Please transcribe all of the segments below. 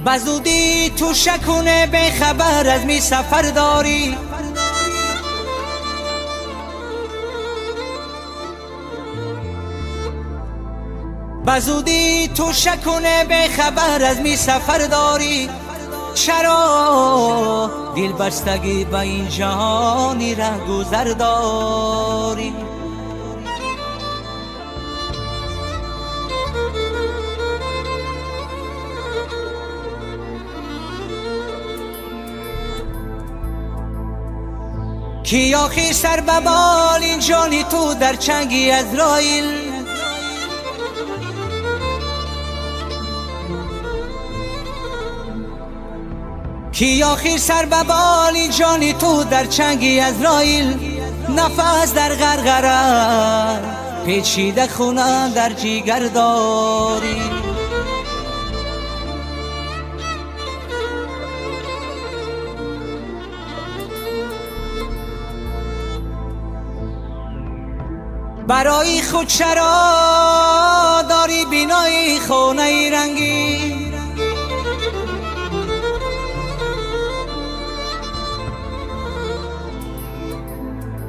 بزودی تو شکونه به خبر از می سفر داری. بزودی تو شکونه به خبر از می سفر داری. چرا دل بستگی به این جهانی ره گذر داری؟ کی آخی سر به بال این جانی تو در چنگی عزراییل؟ کی آخی سر به بال این جانی تو در چنگی عزراییل؟ نفس در غرغره پیچیده خونه در جیگر داری. برای خود چرا داری بینای خونه رنگی؟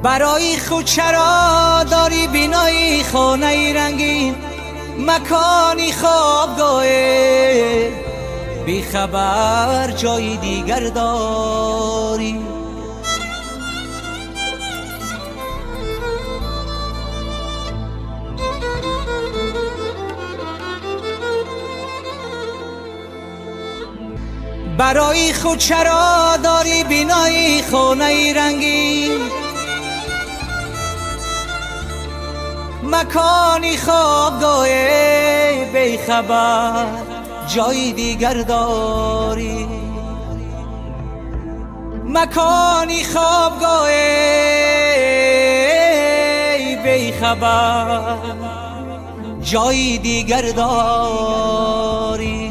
برای خود چرا داری بینای خونه رنگی؟ مکانی خوابگاه بی خبر جای دیگر داری. برای خود چرا داری بینای خونه رنگی؟ مکانی خوابگاه بی خبر جای دیگر داری. مکانی خوابگاه بی خبر جای دیگر داری.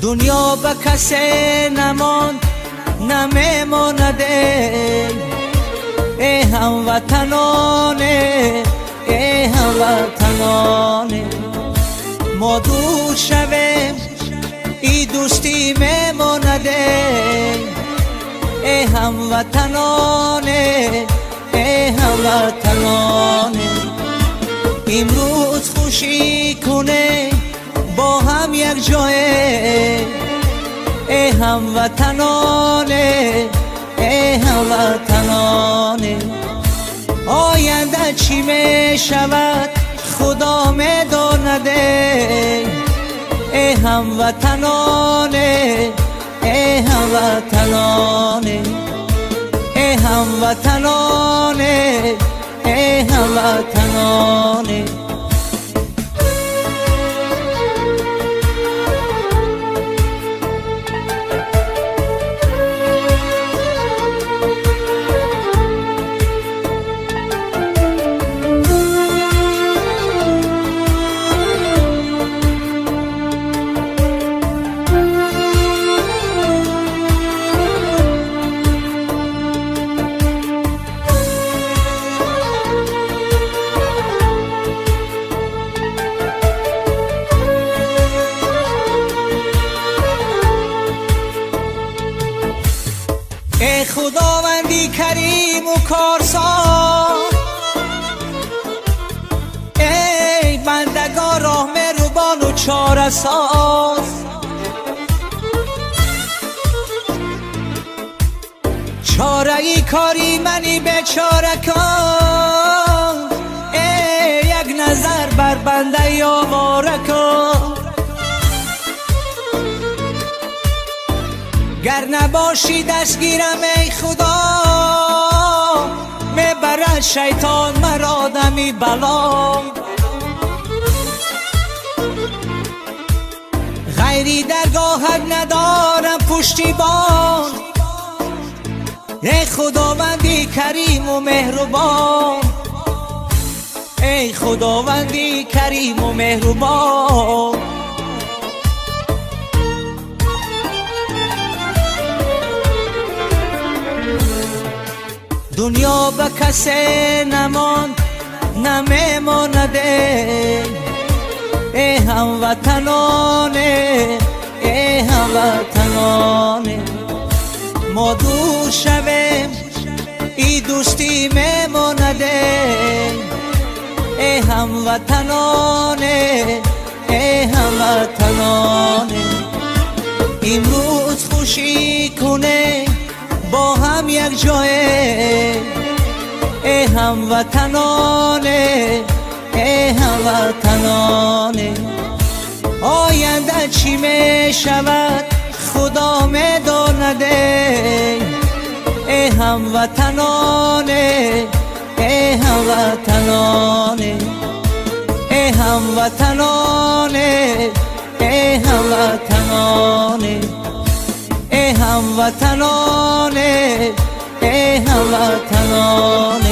دنیا به کسی نماند نمیماند دل. ای هموطنانه ای هموطنانه ما دور شویم ای دوستی میماند دل. ای هموطنانه ای هموطنانه امروز خوشی کنه با هم یک جایه. ای هموطنانه ای هموطنانه آینده چی می شود خدا می داند. ای هموطنانه ای هموطنانه ای هموطنانه ای هموطنانه ای خداوندی کریم و کارساز، ای بندگان راه مهربان و چاره ساز. چاره ای کاری منی بیچاره کن، ای یک نظر بر بنده یا ماره کن. گر نباشی دستگیرم ای خدا، میبرد شیطان مرا دمی بلا. غیری درگاهت ندارم پشتیبان، ای خداوندی کریم و مهربان، ای خداوندی کریم و مهربان. دنیا به کسی نماند نمیماند، ای هموطنانه، ای هموطنانه. ما دور شویم ای دوستی میماند، ای هموطنانه، ای هموطنانه. امروز خوشی کنه با هم یک جایه، ای هموطنانه، ای هموطنانه. آینده چی می شود خدا می داند، ای هموطنانه، ای هموطنانه. ای هموطنانه، ای هموطنانه. ای هموطنانه، ای هموطنانه.